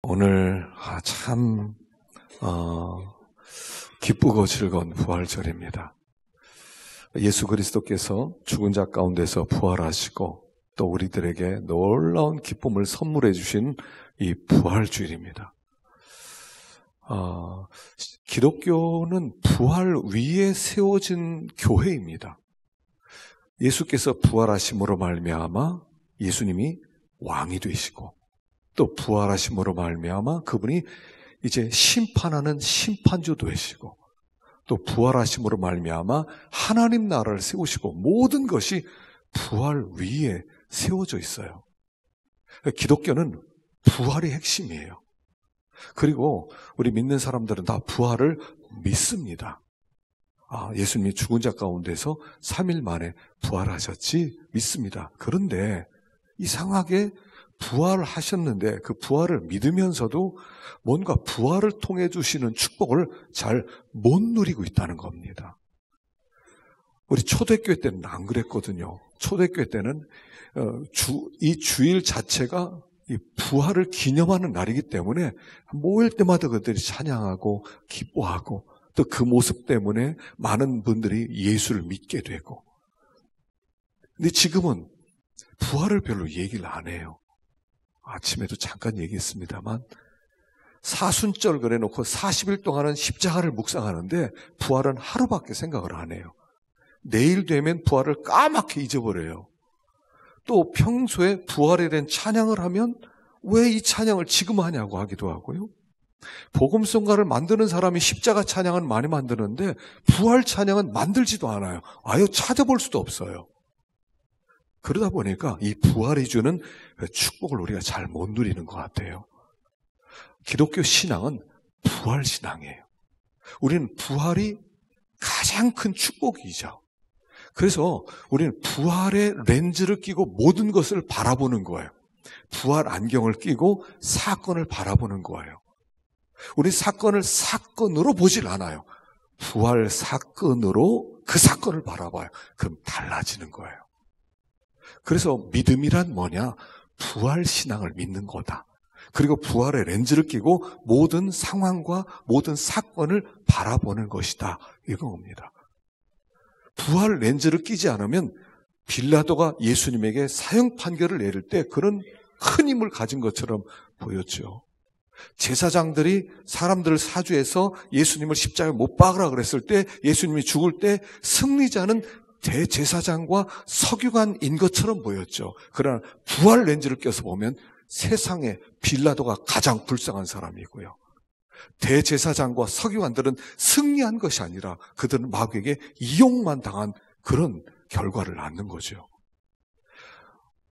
오늘 참 기쁘고 즐거운 부활절입니다. 예수 그리스도께서 죽은 자 가운데서 부활하시고 또 우리들에게 놀라운 기쁨을 선물해 주신 이 부활주일입니다. 기독교는 부활 위에 세워진 교회입니다. 예수께서 부활하심으로 말미암아 예수님이 왕이 되시고 또 부활하심으로 말미암아 그분이 이제 심판하는 심판주 되시고 또 부활하심으로 말미암아 하나님 나라를 세우시고 모든 것이 부활 위에 세워져 있어요. 기독교는 부활이 핵심이에요. 그리고 우리 믿는 사람들은 다 부활을 믿습니다. 예수님이 죽은 자 가운데서 3일 만에 부활하셨지 믿습니다. 그런데 이상하게 부활하셨는데 그 부활을 믿으면서도 뭔가 부활을 통해 주시는 축복을 잘 못 누리고 있다는 겁니다. 우리 초대교회 때는 안 그랬거든요. 초대교회 때는 이 주일 자체가 이 부활을 기념하는 날이기 때문에 모일 때마다 그들이 찬양하고 기뻐하고 또 그 모습 때문에 많은 분들이 예수를 믿게 되고. 근데 지금은 부활을 별로 얘기를 안 해요. 아침에도 잠깐 얘기했습니다만 사순절 그래놓고 40일 동안은 십자가를 묵상하는데 부활은 하루밖에 생각을 안 해요. 내일 되면 부활을 까맣게 잊어버려요. 또 평소에 부활에 대한 찬양을 하면 왜 이 찬양을 지금 하냐고 하기도 하고요. 복음성가를 만드는 사람이 십자가 찬양은 많이 만드는데 부활 찬양은 만들지도 않아요. 아예 찾아볼 수도 없어요. 그러다 보니까 이 부활이 주는 축복을 우리가 잘 못 누리는 것 같아요. 기독교 신앙은 부활 신앙이에요. 우리는 부활이 가장 큰 축복이죠. 그래서 우리는 부활의 렌즈를 끼고 모든 것을 바라보는 거예요. 부활 안경을 끼고 사건을 바라보는 거예요. 우리 사건을 사건으로 보질 않아요. 부활 사건으로 그 사건을 바라봐요. 그럼 달라지는 거예요. 그래서 믿음이란 뭐냐? 부활 신앙을 믿는 거다. 그리고 부활의 렌즈를 끼고 모든 상황과 모든 사건을 바라보는 것이다. 이겁니다. 부활 렌즈를 끼지 않으면 빌라도가 예수님에게 사형 판결을 내릴 때 그런 큰 힘을 가진 것처럼 보였죠. 제사장들이 사람들을 사주해서 예수님을 십자가에 못 박으라 그랬을 때 예수님이 죽을 때 승리자는 대제사장과 서기관인 것처럼 보였죠. 그러나 부활 렌즈를 껴서 보면 세상에 빌라도가 가장 불쌍한 사람이고요. 대제사장과 서기관들은 승리한 것이 아니라 그들은 마귀에게 이용만 당한 그런 결과를 낳는 거죠.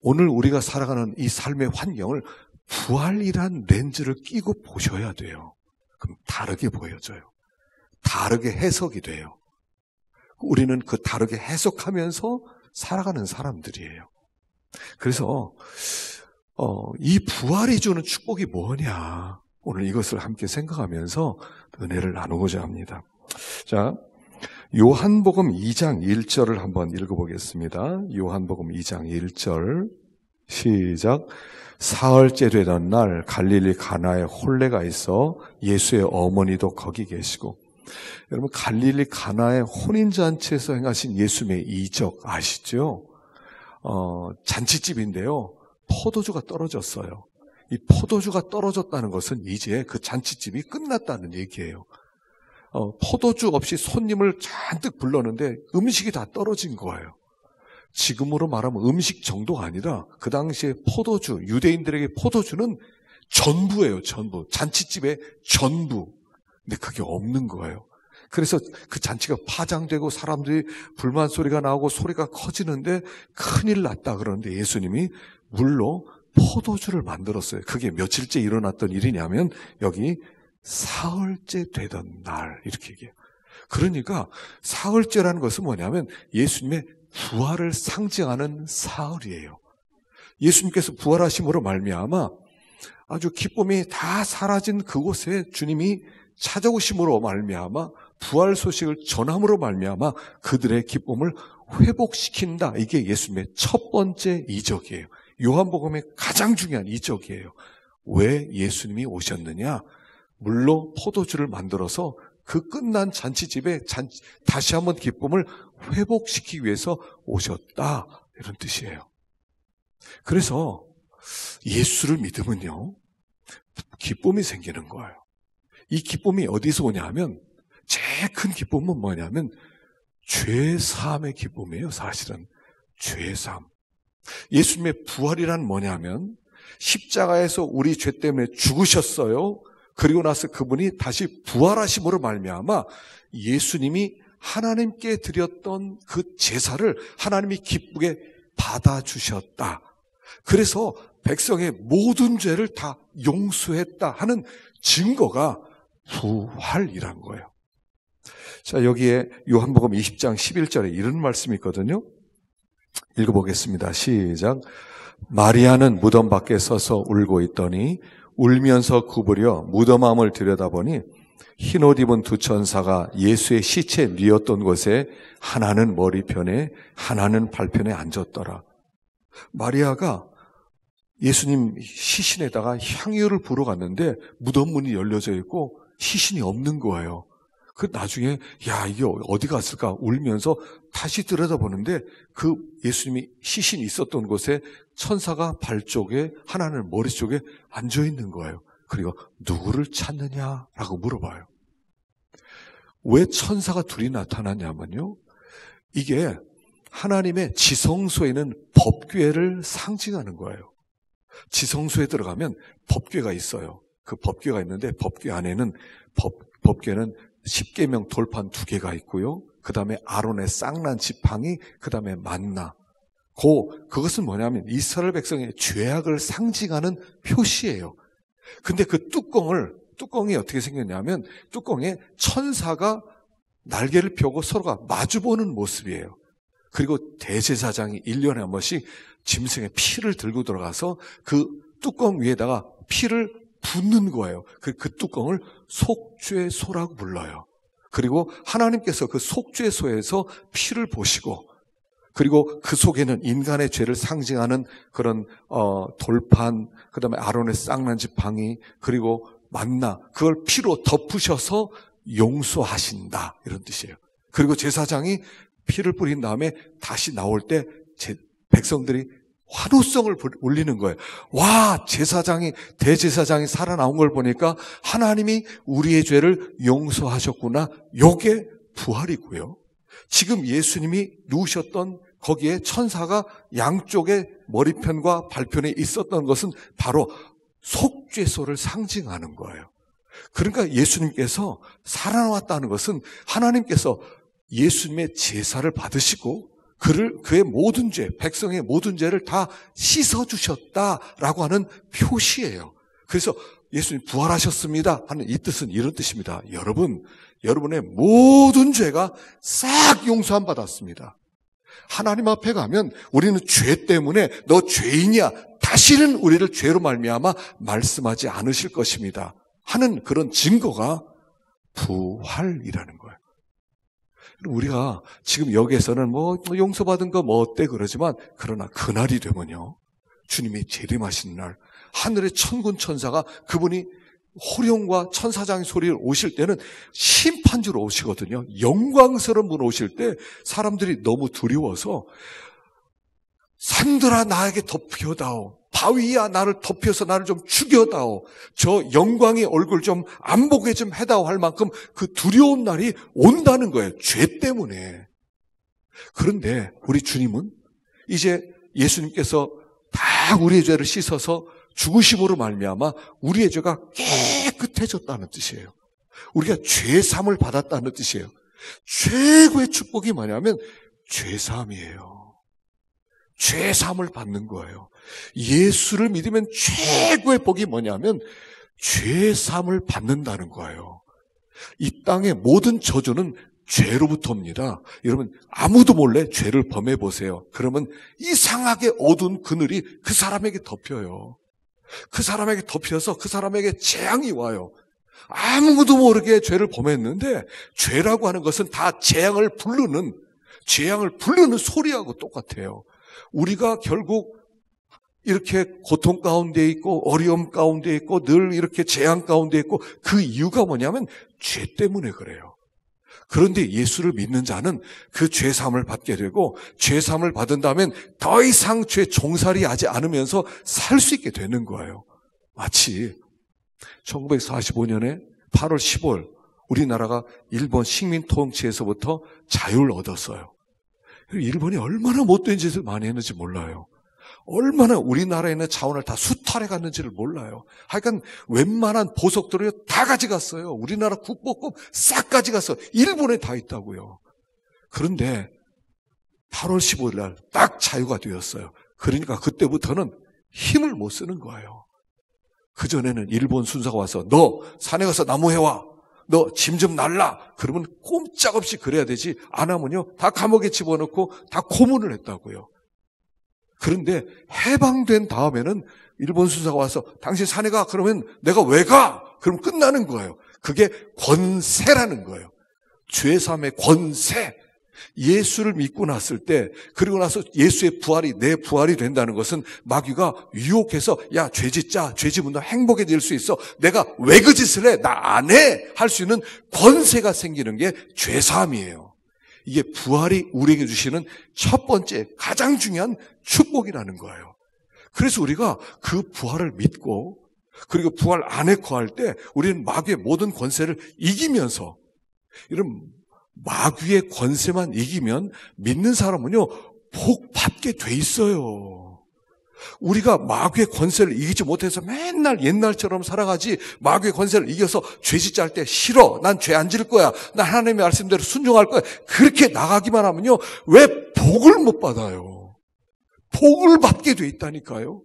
오늘 우리가 살아가는 이 삶의 환경을 부활이란 렌즈를 끼고 보셔야 돼요. 그럼 다르게 보여져요. 다르게 해석이 돼요. 우리는 그 다르게 해석하면서 살아가는 사람들이에요. 그래서 이 부활이 주는 축복이 뭐냐? 오늘 이것을 함께 생각하면서 은혜를 나누고자 합니다. 자, 요한복음 2장 1절을 한번 읽어보겠습니다. 요한복음 2장 1절 시작. 사흘째 되던 날 갈릴리 가나에 혼례가 있어 예수의 어머니도 거기 계시고. 여러분 갈릴리 가나의 혼인잔치에서 행하신 예수님의 이적 아시죠? 잔치집인데요. 포도주가 떨어졌어요. 이 포도주가 떨어졌다는 것은 이제 그 잔치집이 끝났다는 얘기예요. 포도주 없이 손님을 잔뜩 불렀는데 음식이 다 떨어진 거예요. 지금으로 말하면 음식 정도가 아니라 그 당시에 포도주, 유대인들에게 포도주는 전부예요. 전부. 잔치집의 전부. 근데 그게 없는 거예요. 그래서 그 잔치가 파장되고 사람들이 불만 소리가 나오고 소리가 커지는데 큰일 났다 그러는데 예수님이 물로 포도주를 만들었어요. 그게 며칠째 일어났던 일이냐면 여기 사흘째 되던 날 이렇게 얘기해요. 그러니까 사흘째라는 것은 뭐냐면 예수님의 부활을 상징하는 사흘이에요. 예수님께서 부활하심으로 말미암아 아주 기쁨이 다 사라진 그곳에 주님이 찾아오심으로 말미암아 부활 소식을 전함으로 말미암아 그들의 기쁨을 회복시킨다. 이게 예수님의 첫 번째 이적이에요. 요한복음의 가장 중요한 이적이에요. 왜 예수님이 오셨느냐? 물로 포도주를 만들어서 그 끝난 잔치집에 다시 한번 기쁨을 회복시키기 위해서 오셨다. 이런 뜻이에요. 그래서 예수를 믿으면요, 기쁨이 생기는 거예요. 이 기쁨이 어디서 오냐 하면, 제일 큰 기쁨은 뭐냐면 죄사함의 기쁨이에요. 사실은 죄사함. 예수님의 부활이란 뭐냐면 십자가에서 우리 죄 때문에 죽으셨어요. 그리고 나서 그분이 다시 부활하심으로 말미암아 예수님이 하나님께 드렸던 그 제사를 하나님이 기쁘게 받아주셨다. 그래서 백성의 모든 죄를 다 용서했다 하는 증거가 부활이란 거예요. 자, 여기에 요한복음 20장 11절에 이런 말씀이 있거든요. 읽어보겠습니다. 시작. 마리아는 무덤 밖에 서서 울고 있더니 울면서 구부려 무덤 안을 들여다보니 흰옷 입은 두 천사가 예수의 시체 뉘었던 곳에 하나는 머리편에 하나는 발편에 앉았더라. 마리아가 예수님 시신에다가 향유를 부러 갔는데 무덤 문이 열려져 있고 시신이 없는 거예요. 그 나중에 이게 어디 갔을까 울면서 다시 들여다보는데 그 예수님이 시신이 있었던 곳에 천사가 발 쪽에 하나는 머리 쪽에 앉아 있는 거예요. 그리고 누구를 찾느냐라고 물어봐요. 왜 천사가 둘이 나타나냐면요, 이게 하나님의 지성소에는 법궤를 상징하는 거예요. 지성소에 들어가면 법궤가 있어요. 그 법궤가 있는데 법궤 안에는 법궤는 십계명 돌판 2개가 있고요. 그 다음에 아론의 쌍난 지팡이, 그 다음에 만나. 그것은 뭐냐면 이스라엘 백성의 죄악을 상징하는 표시예요. 근데 그 뚜껑이 어떻게 생겼냐면 뚜껑에 천사가 날개를 펴고 서로가 마주보는 모습이에요. 그리고 대제사장이 1년에 한 번씩 짐승의 피를 들고 들어가서 그 뚜껑 위에다가 피를 붓는 거예요. 그 뚜껑을 속죄소라고 불러요. 그리고 하나님께서 그 속죄소에서 피를 보시고, 그리고 그 속에는 인간의 죄를 상징하는 그런 돌판, 그 다음에 아론의 쌍난 지팡이, 그리고 만나, 그걸 피로 덮으셔서 용서하신다, 이런 뜻이에요. 그리고 제사장이 피를 뿌린 다음에 다시 나올 때 백성들이 환호성을 울리는 거예요. 와, 대제사장이 살아나온 걸 보니까 하나님이 우리의 죄를 용서하셨구나. 요게 부활이고요. 지금 예수님이 누우셨던 거기에 천사가 양쪽에 머리편과 발편에 있었던 것은 바로 속죄소를 상징하는 거예요. 그러니까 예수님께서 살아나왔다는 것은 하나님께서 예수님의 제사를 받으시고 그의 모든 죄, 백성의 모든 죄를 다 씻어주셨다라고 하는 표시예요. 그래서 예수님 부활하셨습니다 하는 이 뜻은 이런 뜻입니다. 여러분의 모든 죄가 싹 용서함 받았습니다. 하나님 앞에 가면 우리는 죄 때문에 너 죄인이야, 다시는 우리를 죄로 말미암아 말씀하지 않으실 것입니다 하는 그런 증거가 부활이라는 거예요. 우리가 지금 여기에서는 용서받은 거 어때 그러지만, 그러나 그날이 되면요, 주님이 재림하시는 날 하늘의 천군 천사가 그분이 호령과 천사장의 소리를 오실 때는 심판주로 오시거든요. 영광스러운 분 오실 때 사람들이 너무 두려워서 산들아 나에게 덮여다오, 바위야 나를 덮여서 나를 좀 죽여다오, 저 영광의 얼굴 좀 안 보게 좀 해다오 할 만큼 그 두려운 날이 온다는 거예요. 죄 때문에. 그런데 우리 주님은 이제 예수님께서 다 우리의 죄를 씻어서 죽으심으로 말미암아 우리의 죄가 깨끗해졌다는 뜻이에요. 우리가 죄사함을 받았다는 뜻이에요. 최고의 축복이 뭐냐면 죄사함이에요. 죄사함을 받는 거예요. 예수를 믿으면 최고의 복이 뭐냐면 죄사함을 받는다는 거예요. 이 땅의 모든 저주는 죄로부터 옵니다. 여러분, 아무도 몰래 죄를 범해 보세요. 그러면 이상하게 어두운 그늘이 그 사람에게 덮여요. 그 사람에게 덮여서 그 사람에게 재앙이 와요. 아무도 모르게 죄를 범했는데, 죄라고 하는 것은 다 재앙을 부르는 소리하고 똑같아요. 우리가 결국 이렇게 고통 가운데 있고 어려움 가운데 있고 늘 이렇게 재앙 가운데 있고 그 이유가 뭐냐면 죄 때문에 그래요. 그런데 예수를 믿는 자는 그 죄사함을 받게 되고 죄사함을 받은 다음엔 더 이상 죄 종살이 하지 않으면서 살 수 있게 되는 거예요. 마치 1945년에 8월 15일 우리나라가 일본 식민 통치에서부터 자유를 얻었어요. 일본이 얼마나 못된 짓을 많이 했는지 몰라요. 얼마나 우리나라에 있는 자원을 다 수탈해 갔는지를 몰라요. 하여간 웬만한 보석들을 다 가져갔어요. 우리나라 국보급 싹 가져갔어요. 일본에 다 있다고요. 그런데 8월 15일 날 딱 자유가 되었어요. 그러니까 그때부터는 힘을 못 쓰는 거예요. 그전에는 일본 순사가 와서 너 산에 가서 나무 해와. 너 짐 좀 날라. 그러면 꼼짝없이 그래야 되지. 안 하면요 다 감옥에 집어넣고 다 고문을 했다고요. 그런데 해방된 다음에는 일본 순사가 와서 당신 산에 가. 그러면 내가 왜 가? 그럼 끝나는 거예요. 그게 권세라는 거예요. 죄사함의 권세. 예수를 믿고 났을 때 그리고 나서 예수의 부활이 내 부활이 된다는 것은 마귀가 유혹해서 야 죄 짓자. 죄 지으면 너 행복해질 수 있어. 내가 왜 그 짓을 해? 나 안 해. 할 수 있는 권세가 생기는 게 죄사함이에요. 이게 부활이 우리에게 주시는 첫 번째 가장 중요한 축복이라는 거예요. 그래서 우리가 그 부활을 믿고 그리고 부활 안에 거할 때 우리는 마귀의 모든 권세를 이기면서 이런 마귀의 권세만 이기면 믿는 사람은요 복 받게 돼 있어요. 우리가 마귀의 권세를 이기지 못해서 맨날 옛날처럼 살아가지 마귀의 권세를 이겨서 죄 짓자 할 때 싫어. 난 죄 안 지을 거야. 난 하나님의 말씀대로 순종할 거야. 그렇게 나가기만 하면요. 왜 복을 못 받아요? 복을 받게 돼 있다니까요.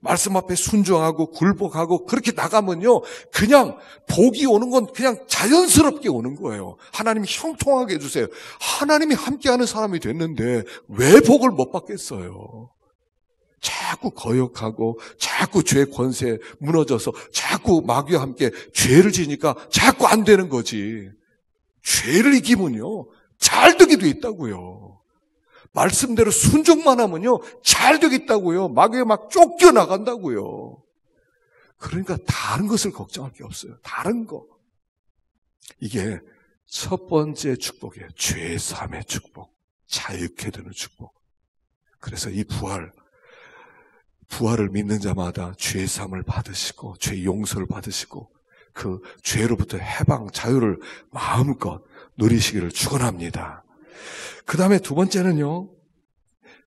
말씀 앞에 순종하고 굴복하고 그렇게 나가면요. 그냥 복이 오는 건 그냥 자연스럽게 오는 거예요. 하나님이 형통하게 해주세요. 하나님이 함께하는 사람이 됐는데 왜 복을 못 받겠어요? 자꾸 거역하고 자꾸 죄 권세에 무너져서 자꾸 마귀와 함께 죄를 지니까 자꾸 안 되는 거지. 죄를 이기면요 잘 되게 돼 있다고요. 말씀대로 순종만 하면요 잘 되겠다고요. 마귀에 막 쫓겨나간다고요. 그러니까 다른 것을 걱정할 게 없어요. 다른 거. 이게 첫 번째 축복이에요. 죄사함의 축복. 자유케 되는 축복. 그래서 이 부활을 믿는 자마다 죄사함을 받으시고 죄 용서를 받으시고 그 죄로부터 해방, 자유를 마음껏 누리시기를 축원합니다. 그 다음에 두 번째는요.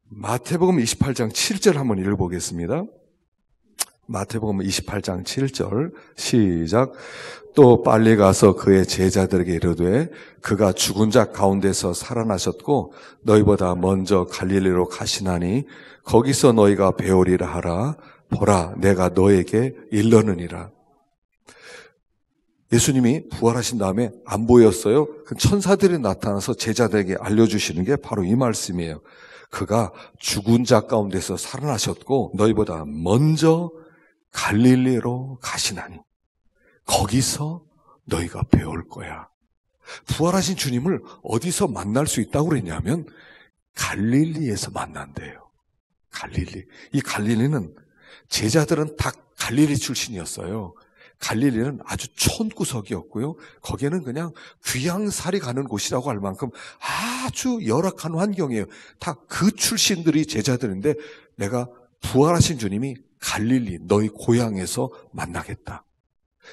마태복음 28장 7절 한번 읽어보겠습니다. 마태복음 28장 7절 시작. 또 빨리 가서 그의 제자들에게 이르되 그가 죽은 자 가운데서 살아나셨고 너희보다 먼저 갈릴리로 가시나니 거기서 너희가 배우리라 하라. 보라 내가 너에게 일러느니라. 예수님이 부활하신 다음에 안 보였어요. 그 천사들이 나타나서 제자들에게 알려주시는 게 바로 이 말씀이에요. 그가 죽은 자 가운데서 살아나셨고 너희보다 먼저 갈릴리로 가시나니 거기서 너희가 배울 거야. 부활하신 주님을 어디서 만날 수 있다고 그랬냐면 갈릴리에서 만난대요. 갈릴리. 이 갈릴리는 제자들은 다 갈릴리 출신이었어요. 갈릴리는 아주 촌구석이었고요. 거기에는 그냥 귀양살이 가는 곳이라고 할 만큼 아주 열악한 환경이에요. 다 그 출신들이 제자들인데 내가 부활하신 주님이 갈릴리 너희 고향에서 만나겠다.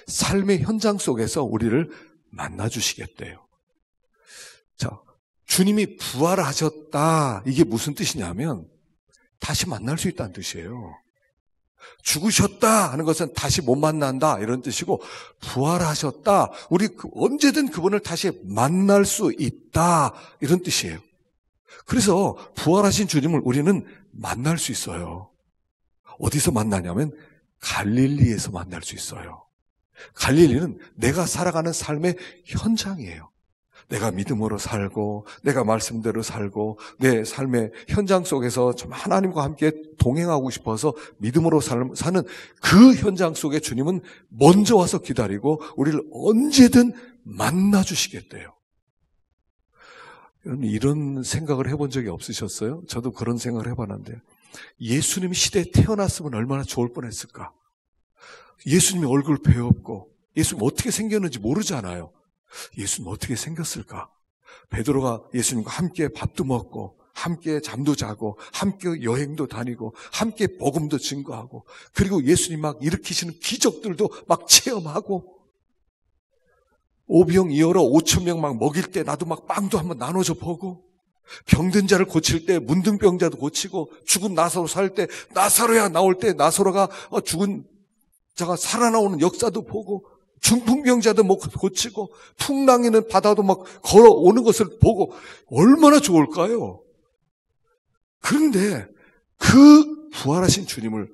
삶의 현장 속에서 우리를 만나주시겠대요. 자, 주님이 부활하셨다. 이게 무슨 뜻이냐면 다시 만날 수 있다는 뜻이에요. 죽으셨다 하는 것은 다시 못 만난다 이런 뜻이고 부활하셨다. 우리 언제든 그분을 다시 만날 수 있다 이런 뜻이에요. 그래서 부활하신 주님을 우리는 만날 수 있어요. 어디서 만나냐면 갈릴리에서 만날 수 있어요. 갈릴리는 내가 살아가는 삶의 현장이에요. 내가 믿음으로 살고 내가 말씀대로 살고 내 삶의 현장 속에서 좀 하나님과 함께 동행하고 싶어서 믿음으로 사는 그 현장 속에 주님은 먼저 와서 기다리고 우리를 언제든 만나주시겠대요. 여러분 이런 생각을 해본 적이 없으셨어요? 저도 그런 생각을 해봤는데 예수님 시대에 태어났으면 얼마나 좋을 뻔했을까? 예수님이 얼굴 배웠고 예수님 어떻게 생겼는지 모르잖아요. 예수님 어떻게 생겼을까? 베드로가 예수님과 함께 밥도 먹고 함께 잠도 자고 함께 여행도 다니고 함께 복음도 증거하고 그리고 예수님 막 일으키시는 기적들도 막 체험하고 오병 이어로 5,000명 막 먹일 때 나도 막 빵도 한번 나눠줘 보고 병든 자를 고칠 때 문둥병자도 고치고 죽은 나사로 살 때 나사로야 나올 때 나사로가 죽은 자가 살아나오는 역사도 보고 중풍병자도 막 고치고 풍랑이는 바다도 막 걸어오는 것을 보고 얼마나 좋을까요? 그런데 그 부활하신 주님을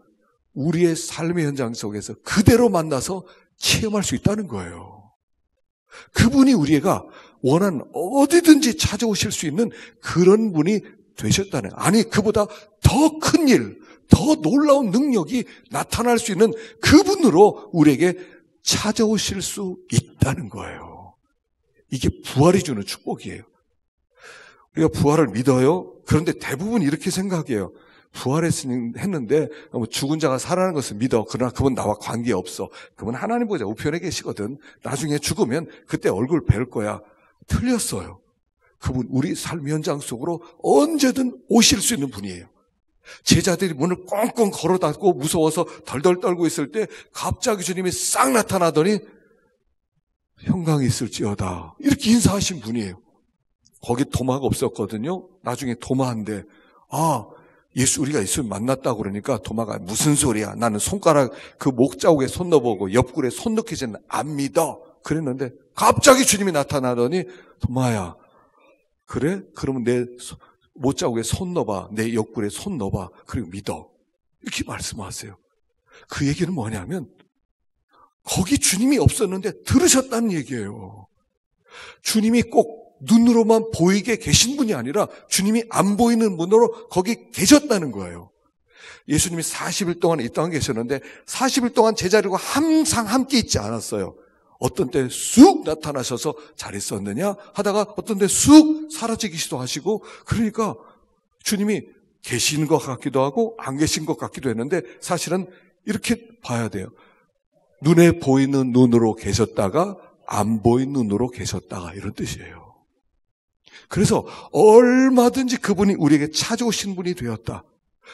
우리의 삶의 현장 속에서 그대로 만나서 체험할 수 있다는 거예요. 그분이 우리가 원하는 어디든지 찾아오실 수 있는 그런 분이 되셨다는, 아니 그보다 더 큰 일, 더 놀라운 능력이 나타날 수 있는 그분으로 우리에게 찾아오실 수 있다는 거예요. 이게 부활이 주는 축복이에요. 우리가 부활을 믿어요. 그런데 대부분 이렇게 생각해요. 부활했는데 죽은 자가 살아나는 것을 믿어. 그러나 그건 나와 관계없어. 그분 하나님 보좌 우편에 계시거든. 나중에 죽으면 그때 얼굴 뵐 거야. 틀렸어요. 그분 우리 삶 현장 속으로 언제든 오실 수 있는 분이에요. 제자들이 문을 꽁꽁 걸어 닫고 무서워서 덜덜 떨고 있을 때 갑자기 주님이 싹 나타나더니 평강이 있을지어다 이렇게 인사하신 분이에요. 거기 도마가 없었거든요. 나중에 도마인데 예수 우리가 예수를 만났다고 그러니까 도마가 무슨 소리야. 나는 손가락 그 목자국에 손 넣어보고 옆구리에 손 넣기 전에 안 믿어. 그랬는데 갑자기 주님이 나타나더니 도마야 그래? 그러면 내 못자국에 손 넣어봐. 내 옆구리에 손 넣어봐. 그리고 믿어. 이렇게 말씀하세요. 그 얘기는 뭐냐면 거기 주님이 없었는데 들으셨다는 얘기예요. 주님이 꼭 눈으로만 보이게 계신 분이 아니라 주님이 안 보이는 분으로 거기 계셨다는 거예요. 예수님이 40일 동안 이 땅에 계셨는데 40일 동안 제자들과 항상 함께 있지 않았어요. 어떤 때 쑥 나타나셔서 잘 있었느냐 하다가 어떤 때 쑥 사라지기도 하시고, 그러니까 주님이 계신 것 같기도 하고 안 계신 것 같기도 했는데 사실은 이렇게 봐야 돼요. 눈에 보이는 눈으로 계셨다가 안 보이는 눈으로 계셨다가 이런 뜻이에요. 그래서 얼마든지 그분이 우리에게 찾아오신 분이 되었다.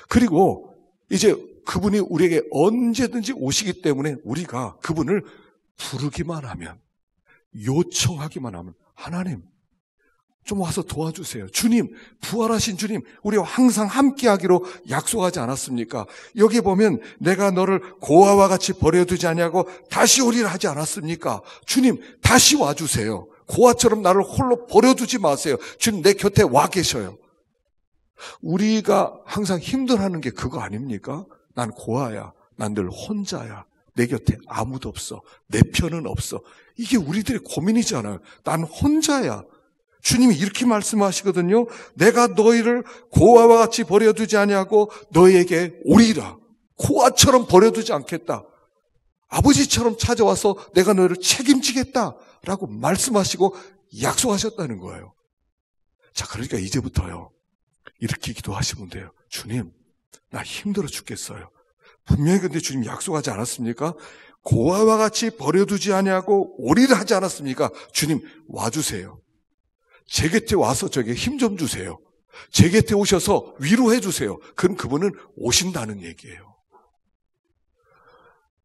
그리고 이제 그분이 우리에게 언제든지 오시기 때문에 우리가 그분을 부르기만 하면, 요청하기만 하면, 하나님 좀 와서 도와주세요. 주님, 부활하신 주님, 우리와 항상 함께하기로 약속하지 않았습니까? 여기 보면 내가 너를 고아와 같이 버려두지 아니하고 다시 오리라 하지 않았습니까? 주님, 다시 와주세요. 고아처럼 나를 홀로 버려두지 마세요. 주님, 내 곁에 와 계셔요. 우리가 항상 힘들어하는 게 그거 아닙니까? 난 고아야. 난 늘 혼자야. 내 곁에 아무도 없어. 내 편은 없어. 이게 우리들의 고민이잖아요. 난 혼자야. 주님이 이렇게 말씀하시거든요. 내가 너희를 고아와 같이 버려두지 아니하고 너희에게 오리라. 고아처럼 버려두지 않겠다. 아버지처럼 찾아와서 내가 너희를 책임지겠다라고 말씀하시고 약속하셨다는 거예요. 자, 그러니까 이제부터요, 이렇게 기도하시면 돼요. 주님, 나 힘들어 죽겠어요. 분명히 근데 주님 약속하지 않았습니까? 고아와 같이 버려두지 아니하고 오리라 하지 않았습니까? 주님 와주세요. 제 곁에 와서 저에게 힘 좀 주세요. 제 곁에 오셔서 위로해 주세요. 그럼 그분은 오신다는 얘기예요.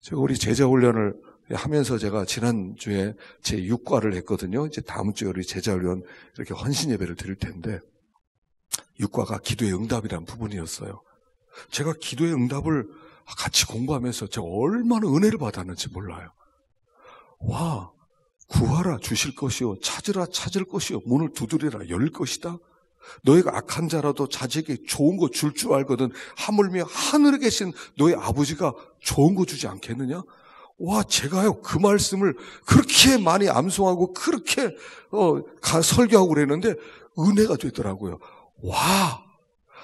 제가 우리 제자 훈련을 하면서 제가 지난주에 제 6과를 했거든요. 이제 다음 주에 우리 제자 훈련 이렇게 헌신 예배를 드릴 텐데 6과가 기도의 응답이라는 부분이었어요. 제가 기도의 응답을 같이 공부하면서 제가 얼마나 은혜를 받았는지 몰라요. 와, 구하라 주실 것이요, 찾으라 찾을 것이요, 문을 두드리라 열 것이다. 너희가 악한 자라도 자식에게 좋은 거 줄 줄 알거든 하물며 하늘에 계신 너희 아버지가 좋은 거 주지 않겠느냐? 와, 제가요 그 말씀을 그렇게 많이 암송하고 그렇게 설교하고 그랬는데 은혜가 되더라고요. 와,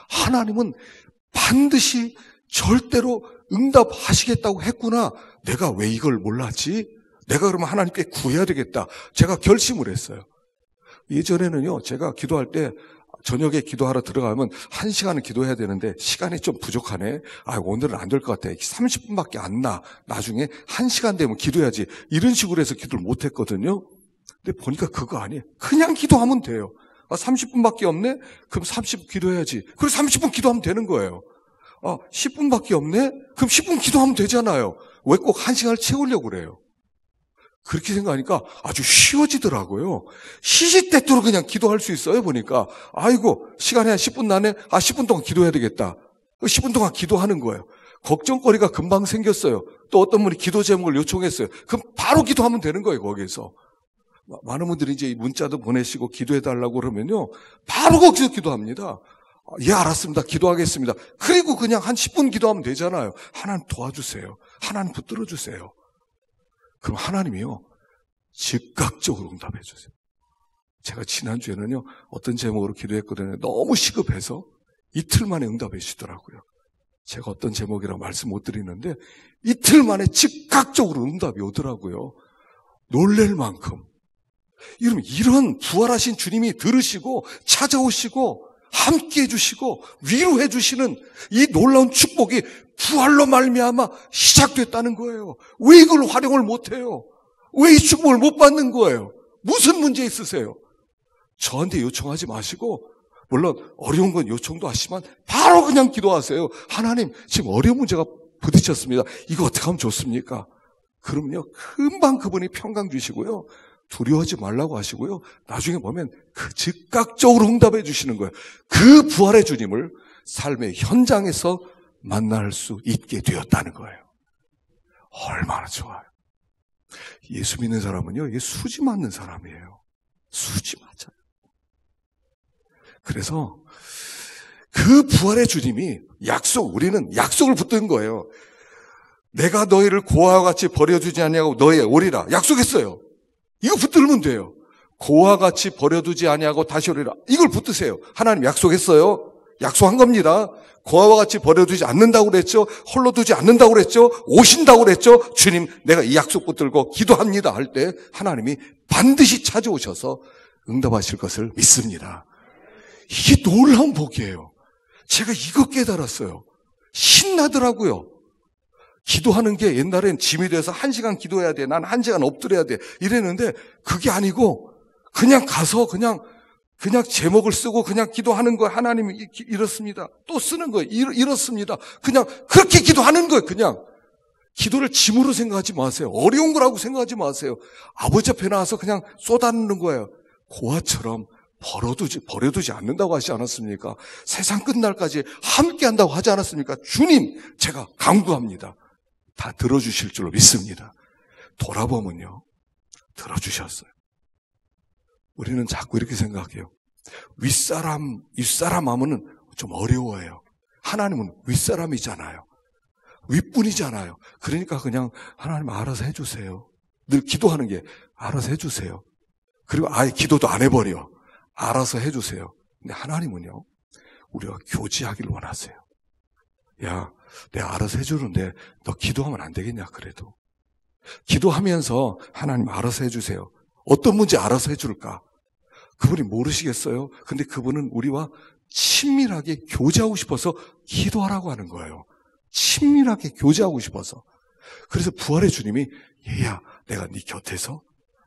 하나님은 반드시 절대로 응답하시겠다고 했구나. 내가 왜 이걸 몰랐지? 내가 그러면 하나님께 구해야 되겠다. 제가 결심을 했어요. 예전에는요, 제가 기도할 때 저녁에 기도하러 들어가면 1시간은 기도해야 되는데 시간이 좀 부족하네. 오늘은 안 될 것 같아. 30분밖에 안 나. 나중에 1시간 되면 기도해야지. 이런 식으로 해서 기도를 못 했거든요. 근데 보니까 그거 아니에요. 그냥 기도하면 돼요. 30분밖에 없네? 그럼 30분 기도해야지. 그리고 30분 기도하면 되는 거예요. 10분밖에 없네? 그럼 10분 기도하면 되잖아요. 왜 꼭 1시간을 채우려고 그래요? 그렇게 생각하니까 아주 쉬워지더라고요. 시시때때로 그냥 기도할 수 있어요, 보니까. 아이고, 시간이 한 10분 나네? 10분 동안 기도해야 되겠다. 10분 동안 기도하는 거예요. 걱정거리가 금방 생겼어요. 또 어떤 분이 기도 제목을 요청했어요. 그럼 바로 기도하면 되는 거예요, 거기에서. 많은 분들이 이제 문자도 보내시고 기도해달라고 그러면요. 바로 거기서 기도합니다. 예, 알았습니다. 기도하겠습니다. 그리고 그냥 한 10분 기도하면 되잖아요. 하나님 도와주세요. 하나님 붙들어 주세요. 그럼 하나님이요. 즉각적으로 응답해 주세요. 제가 지난주에는요. 어떤 제목으로 기도했거든요. 너무 시급해서 이틀 만에 응답해 주시더라고요. 제가 어떤 제목이라고 말씀 못 드리는데 이틀 만에 즉각적으로 응답이 오더라고요. 놀랄 만큼. 여러분, 이런 부활하신 주님이 들으시고 찾아오시고 함께해 주시고 위로해 주시는 이 놀라운 축복이 부활로 말미암아 시작됐다는 거예요. 왜 이걸 활용을 못해요? 왜 이 축복을 못 받는 거예요? 무슨 문제 있으세요? 저한테 요청하지 마시고, 물론 어려운 건 요청도 하시지만 바로 그냥 기도하세요. 하나님, 지금 어려운 문제가 부딪혔습니다. 이거 어떻게 하면 좋습니까? 그럼요, 금방 그분이 평강 주시고요. 두려워하지 말라고 하시고요. 나중에 보면 그 즉각적으로 응답해 주시는 거예요. 그 부활의 주님을 삶의 현장에서 만날 수 있게 되었다는 거예요. 얼마나 좋아요. 예수 믿는 사람은요, 이게 수지 맞는 사람이에요. 수지 맞아요. 그래서 그 부활의 주님이 우리는 약속을 붙든 거예요. 내가 너희를 고아와 같이 버려두지 아니하고 너희 오리라. 약속했어요. 이거 붙들면 돼요. 고와 같이 버려두지 아니하고 다시 오리라. 이걸 붙드세요. 하나님 약속했어요. 약속한 겁니다. 고아와 같이 버려두지 않는다고 그랬죠. 홀로 두지 않는다고 그랬죠. 오신다고 그랬죠. 주님, 내가 이 약속 붙들고 기도합니다 할 때 하나님이 반드시 찾아오셔서 응답하실 것을 믿습니다. 이게 놀라운 복이에요. 제가 이거 깨달았어요. 신나더라고요. 기도하는 게 옛날엔 짐이 돼서 1시간 기도해야 돼. 난 1시간 엎드려야 돼. 이랬는데 그게 아니고 그냥 가서 그냥 제목을 쓰고 그냥 기도하는 거예요. 하나님이 이렇습니다. 또 쓰는 거예요. 이렇습니다. 그냥 그렇게 기도하는 거예요. 그냥 기도를 짐으로 생각하지 마세요. 어려운 거라고 생각하지 마세요. 아버지 앞에 나와서 그냥 쏟아내는 거예요. 고아처럼 버려두지 않는다고 하지 않았습니까? 세상 끝날까지 함께 한다고 하지 않았습니까? 주님, 제가 강구합니다. 다 들어주실 줄로 믿습니다. 돌아보면요, 들어주셨어요. 우리는 자꾸 이렇게 생각해요. 윗사람 하면은 좀 어려워요. 하나님은 윗사람이잖아요. 윗분이잖아요. 그러니까 그냥 하나님 알아서 해주세요. 늘 기도하는 게 알아서 해주세요. 그리고 아예 기도도 안 해버려. 알아서 해주세요. 근데 하나님은요, 우리가 교제하기를 원하세요. 야, 내가 알아서 해주는데 너 기도하면 안 되겠냐 그래도. 기도하면서 하나님 알아서 해주세요. 어떤 문제 알아서 해줄까? 그분이 모르시겠어요? 근데 그분은 우리와 친밀하게 교제하고 싶어서 기도하라고 하는 거예요. 친밀하게 교제하고 싶어서. 그래서 부활의 주님이 얘야, 내가 네 곁에서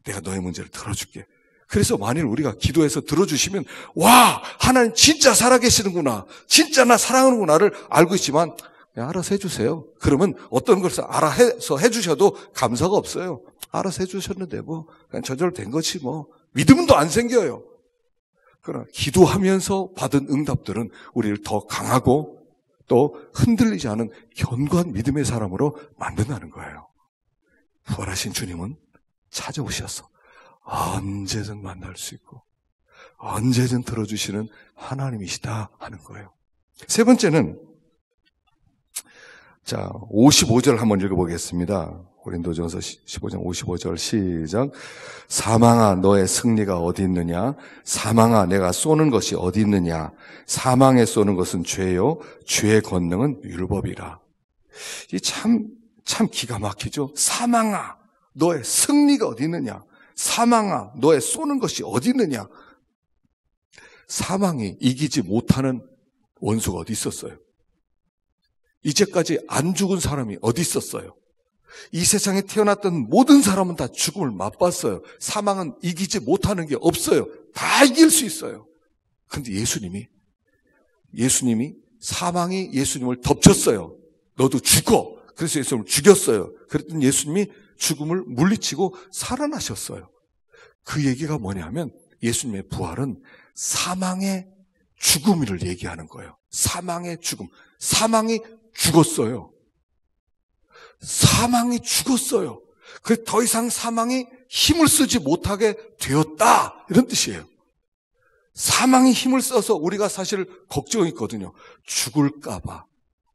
내가 너의 문제를 들어줄게. 그래서 만일 우리가 기도해서 들어주시면 와, 하나님 진짜 살아계시는구나, 진짜 나 사랑하는구나를 알고 있지만 알아서 해주세요. 그러면 어떤 것을 알아서 해주셔도 감사가 없어요. 알아서 해주셨는데 뭐 그냥 저절로 된 거지 뭐. 믿음은 또 안 생겨요. 그러나 기도하면서 받은 응답들은 우리를 더 강하고 또 흔들리지 않은 견고한 믿음의 사람으로 만든다는 거예요. 부활하신 주님은 찾아오셔서 언제든 만날 수 있고 언제든 들어주시는 하나님이시다 하는 거예요. 세 번째는 55절 한번 읽어보겠습니다. 고린도전서 15장 55절 시작. 사망아, 너의 승리가 어디 있느냐? 사망아, 내가 쏘는 것이 어디 있느냐? 사망에 쏘는 것은 죄요, 죄의 권능은 율법이라. 이 참 기가 막히죠. 사망아, 너의 승리가 어디 있느냐? 사망아, 너의 쏘는 것이 어디 있느냐? 사망이 이기지 못하는 원수가 어디 있었어요? 이제까지 안 죽은 사람이 어디 있었어요? 이 세상에 태어났던 모든 사람은 다 죽음을 맛봤어요. 사망은 이기지 못하는 게 없어요. 다 이길 수 있어요. 그런데 예수님이 사망이 예수님을 덮쳤어요. 너도 죽어. 그래서 예수님을 죽였어요. 그랬더니 예수님이 죽음을 물리치고 살아나셨어요. 그 얘기가 뭐냐면 예수님의 부활은 사망의 죽음을 얘기하는 거예요. 사망의 죽음. 사망이 죽었어요. 사망이 죽었어요. 그래서 더 이상 사망이 힘을 쓰지 못하게 되었다. 이런 뜻이에요. 사망이 힘을 써서 우리가 사실 걱정이 있거든요. 죽을까봐.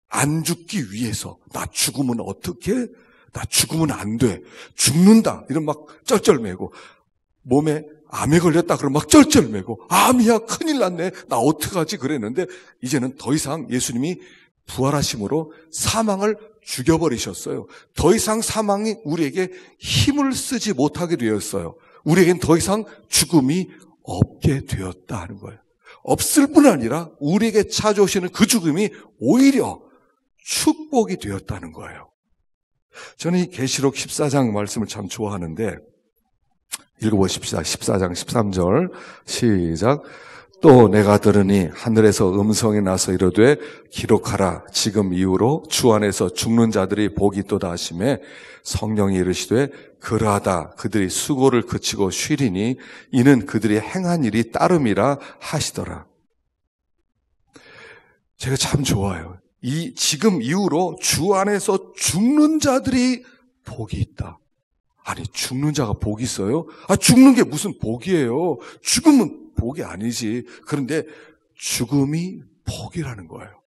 안 죽기 위해서. 나 죽으면 어떻게? 나 죽으면 안 돼. 죽는다. 이런 막 쩔쩔매고. 몸에 암에 걸렸다 그러면 막 쩔쩔매고. 암이야 큰일 났네. 나 어떡하지 그랬는데 이제는 더 이상 예수님이 부활하심으로 사망을 죽여버리셨어요. 더 이상 사망이 우리에게 힘을 쓰지 못하게 되었어요. 우리에겐 더 이상 죽음이 없게 되었다 하는 거예요. 없을 뿐 아니라 우리에게 찾아오시는 그 죽음이 오히려 축복이 되었다는 거예요. 저는 이 계시록 14장 말씀을 참 좋아하는데 읽어보십시다. 14장 13절 시작. 또 내가 들으니 하늘에서 음성이 나서 이르되 기록하라. 지금 이후로 주 안에서 죽는 자들이 복이 있도다 하시매 성령이 이르시되 그러하다. 그들이 수고를 그치고 쉬리니 이는 그들이 행한 일이 따름이라 하시더라. 제가 참 좋아요. 이 지금 이후로 주 안에서 죽는 자들이 복이 있다. 아니 죽는 자가 복이 있어요? 죽는 게 무슨 복이에요? 죽으면 복이 아니지. 그런데 죽음이 복이라는 거예요.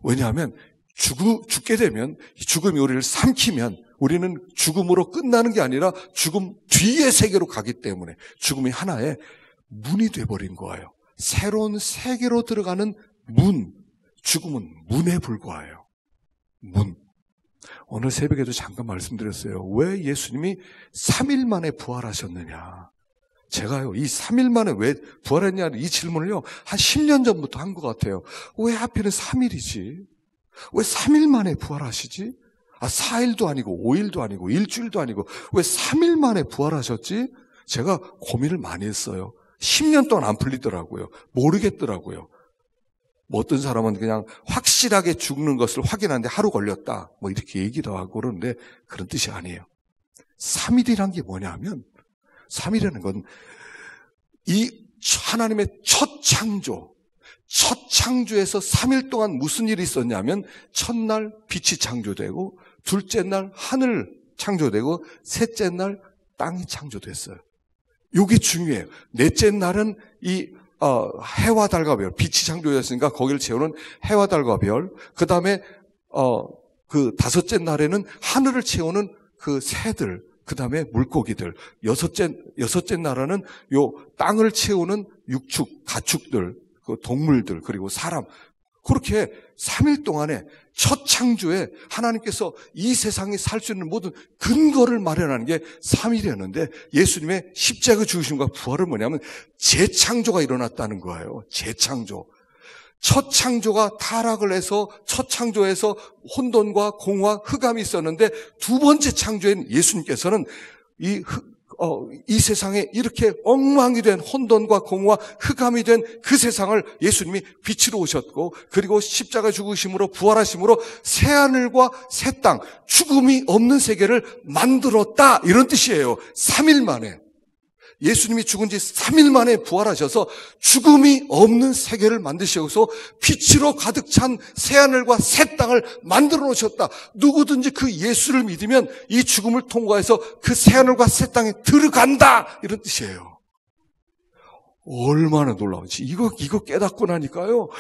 왜냐하면 죽게 되면 죽음이 우리를 삼키면 우리는 죽음으로 끝나는 게 아니라 죽음 뒤의 세계로 가기 때문에 죽음이 하나의 문이 돼버린 거예요. 새로운 세계로 들어가는 문. 죽음은 문에 불과해요. 문. 오늘 새벽에도 잠깐 말씀드렸어요. 왜 예수님이 3일 만에 부활하셨느냐. 제가요, 이 3일 만에 왜 부활했냐는 이 질문을요, 한 10년 전부터 한 것 같아요. 왜 하필은 3일이지? 왜 3일 만에 부활하시지? 4일도 아니고 5일도 아니고 일주일도 아니고 왜 3일 만에 부활하셨지? 제가 고민을 많이 했어요. 10년 동안 안 풀리더라고요. 모르겠더라고요. 뭐 어떤 사람은 그냥 확실하게 죽는 것을 확인하는데 하루 걸렸다. 뭐 이렇게 얘기도 하고 그러는데 그런 뜻이 아니에요. 3일이란 게 뭐냐면 3일이라는 건 이 하나님의 첫 창조에서 3일 동안 무슨 일이 있었냐면 첫날 빛이 창조되고 둘째 날 하늘 창조되고 셋째 날 땅이 창조됐어요. 이게 중요해요. 넷째 날은 이 해와 달과 별, 빛이 창조되었으니까 거기를 채우는 해와 달과 별, 그 다음에 그 다섯째 날에는 하늘을 채우는 그 새들, 그 다음에 물고기들, 여섯째 날에는 요 땅을 채우는 육축, 가축들, 그 동물들, 그리고 사람. 그렇게 3일 동안에 첫 창조에 하나님께서 이 세상에 살 수 있는 모든 근거를 마련하는 게 3일이었는데 예수님의 십자가 죽으심과 부활은 뭐냐면 재창조가 일어났다는 거예요. 재창조. 첫 창조가 타락을 해서 첫 창조에서 혼돈과 공허와 흑암이 있었는데 두 번째 창조인 예수님께서는 이 세상에 이렇게 엉망이 된 혼돈과 공허와 흑암이 된 그 세상을 예수님이 빛으로 오셨고 그리고 십자가 죽으심으로 부활하심으로 새하늘과 새 땅, 죽음이 없는 세계를 만들었다 이런 뜻이에요. 3일 만에. 예수님이 죽은 지 3일 만에 부활하셔서 죽음이 없는 세계를 만드셔서 빛으로 가득 찬 새하늘과 새 땅을 만들어 놓으셨다. 누구든지 그 예수를 믿으면 이 죽음을 통과해서 그 새하늘과 새 땅에 들어간다. 이런 뜻이에요. 얼마나 놀라운지. 이거 깨닫고 나니까요.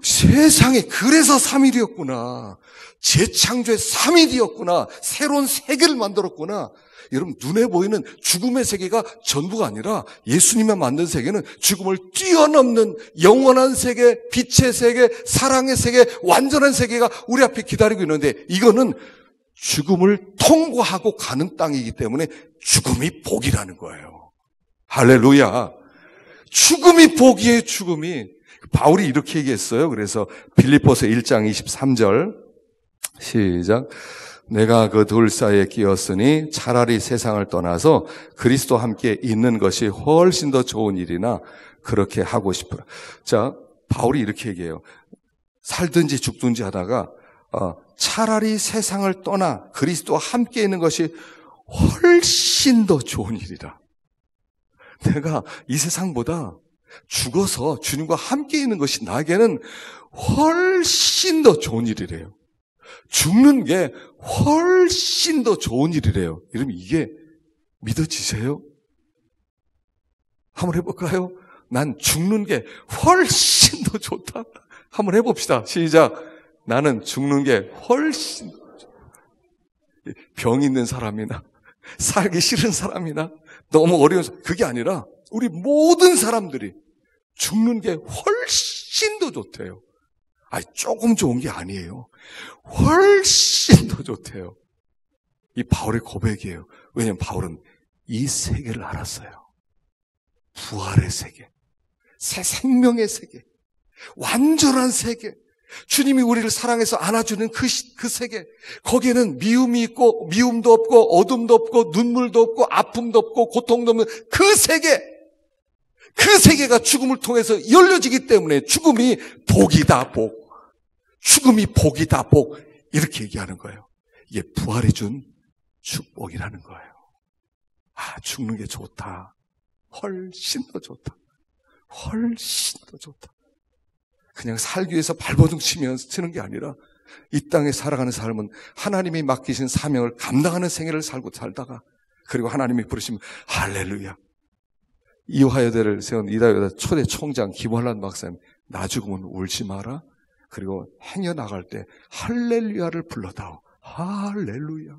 세상에 그래서 3일이었구나. 재창조의 3일이었구나. 새로운 세계를 만들었구나. 여러분 눈에 보이는 죽음의 세계가 전부가 아니라 예수님이 만든 세계는 죽음을 뛰어넘는 영원한 세계, 빛의 세계, 사랑의 세계, 완전한 세계가 우리 앞에 기다리고 있는데 이거는 죽음을 통과하고 가는 땅이기 때문에 죽음이 복이라는 거예요. 할렐루야. 죽음이 복이에요, 죽음이. 바울이 이렇게 얘기했어요. 그래서 빌립보서 1장 23절 시작. 내가 그 둘 사이에 끼었으니 차라리 세상을 떠나서 그리스도와 함께 있는 것이 훨씬 더 좋은 일이나 그렇게 하고 싶으라. 자, 바울이 이렇게 얘기해요. 살든지 죽든지 하다가 차라리 세상을 떠나 그리스도와 함께 있는 것이 훨씬 더 좋은 일이다. 내가 이 세상보다 죽어서 주님과 함께 있는 것이 나에게는 훨씬 더 좋은 일이래요. 죽는 게 훨씬 더 좋은 일이래요. 여러분, 이게 믿어지세요? 한번 해볼까요? 난 죽는 게 훨씬 더 좋다. 한번 해봅시다. 시작. 나는 죽는 게 훨씬 더 좋다. 병 있는 사람이나 살기 싫은 사람이나 너무 어려운 사람, 그게 아니라 우리 모든 사람들이 죽는 게 훨씬 더 좋대요. 조금 좋은 게 아니에요. 훨씬 더 좋대요. 이 바울의 고백이에요. 왜냐하면 바울은 이 세계를 알았어요. 부활의 세계, 새 생명의 세계, 완전한 세계, 주님이 우리를 사랑해서 안아주는 그 세계, 거기에는 미움이 있고 미움도 없고 어둠도 없고 눈물도 없고 아픔도 없고 고통도 없는 그 세계, 그 세계가 죽음을 통해서 열려지기 때문에 죽음이 복이다, 복. 죽음이 복이다, 복. 이렇게 얘기하는 거예요. 이게 부활이 준 축복이라는 거예요. 죽는 게 좋다. 훨씬 더 좋다. 훨씬 더 좋다. 그냥 살기 위해서 발버둥 치는 게 아니라 이 땅에 살아가는 삶은 하나님이 맡기신 사명을 감당하는 생애를 살다가 그리고 하나님이 부르시면 할렐루야. 이화여대를 세운 이화여대 초대 총장 김환란 박사님, 나 죽으면 울지 마라. 그리고 행여 나갈 때 할렐루야를 불러다오. 할렐루야.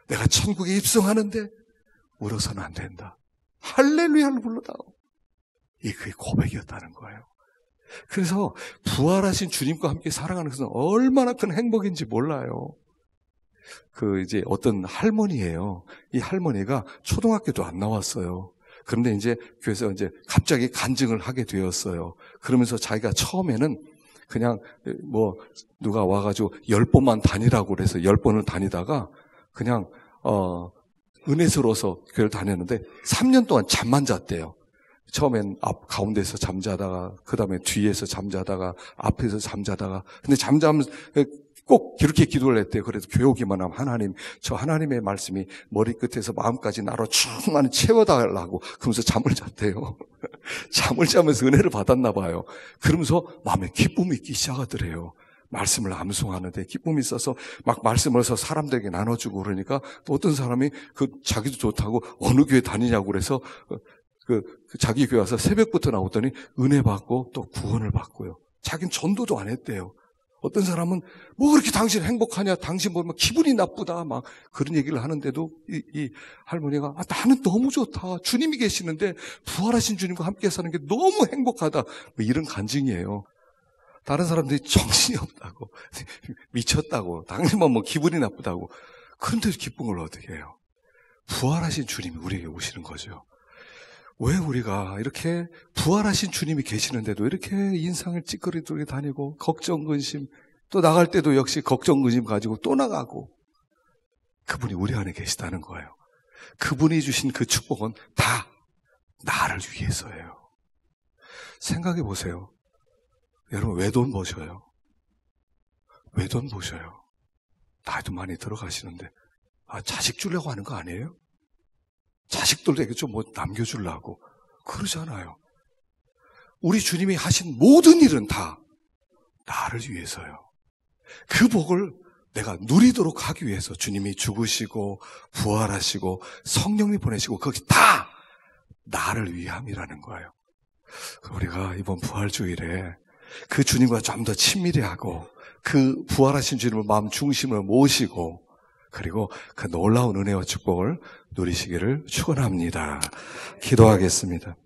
내가 천국에 입성하는데 울어서는 안 된다. 할렐루야를 불러다오. 그게 고백이었다는 거예요. 그래서 부활하신 주님과 함께 살아가는 것은 얼마나 큰 행복인지 몰라요. 이제 어떤 할머니예요. 이 할머니가 초등학교도 안 나왔어요. 그런데 이제 교회에서 이제 갑자기 간증을 하게 되었어요. 그러면서 자기가 처음에는 그냥 누가 와가지고 10번만 다니라고 그래서 10번을 다니다가 그냥 은혜스러워서 교회를 다녔는데 3년 동안 잠만 잤대요. 처음엔 가운데서 잠자다가 그 다음에 뒤에서 잠자다가 앞에서 잠자다가 근데 잠자면서 꼭 그렇게 기도를 했대요. 그래서 교회 오기만 하면 하나님, 저 하나님의 말씀이 머리끝에서 마음까지 나로 충만히 채워달라고 그러면서 잠을 잤대요. 잠을 자면서 은혜를 받았나 봐요. 그러면서 마음에 기쁨이 있기 시작하더래요. 말씀을 암송하는데 기쁨이 있어서 막 말씀을 해서 사람들에게 나눠주고 그러니까 또 어떤 사람이 자기도 좋다고 어느 교회 다니냐고 그래서 자기 교회 와서 새벽부터 나오더니 은혜 받고 또 구원을 받고요. 자기는 전도도 안 했대요. 어떤 사람은 뭐 그렇게 당신 행복하냐, 당신 보면 기분이 나쁘다 막 그런 얘기를 하는데도 이 할머니가 나는 너무 좋다. 주님이 계시는데 부활하신 주님과 함께 사는 게 너무 행복하다. 뭐 이런 간증이에요. 다른 사람들이 정신이 없다고 미쳤다고 당신만 뭐 기분이 나쁘다고 그런데도 기쁜 걸 어떻게 해요? 부활하신 주님이 우리에게 오시는 거죠. 왜 우리가 이렇게 부활하신 주님이 계시는데도 이렇게 인상을 찌끄리고 다니고 걱정 근심 또 나갈 때도 역시 걱정 근심 가지고 또 나가고 그분이 우리 안에 계시다는 거예요. 그분이 주신 그 축복은 다 나를 위해서예요. 생각해 보세요. 여러분 왜 돈 버셔요? 왜 돈 버셔요? 나이도 많이 들어가시는데 자식 주려고 하는 거 아니에요? 자식들에게 좀 남겨주려고 그러잖아요. 우리 주님이 하신 모든 일은 다 나를 위해서요. 그 복을 내가 누리도록 하기 위해서 주님이 죽으시고 부활하시고 성령이 보내시고 그것이 다 나를 위함이라는 거예요. 우리가 이번 부활주일에 그 주님과 좀 더 친밀히 하고 그 부활하신 주님을 마음 중심으로 모시고 그리고 그 놀라운 은혜와 축복을 누리시기를 축원합니다. 기도하겠습니다.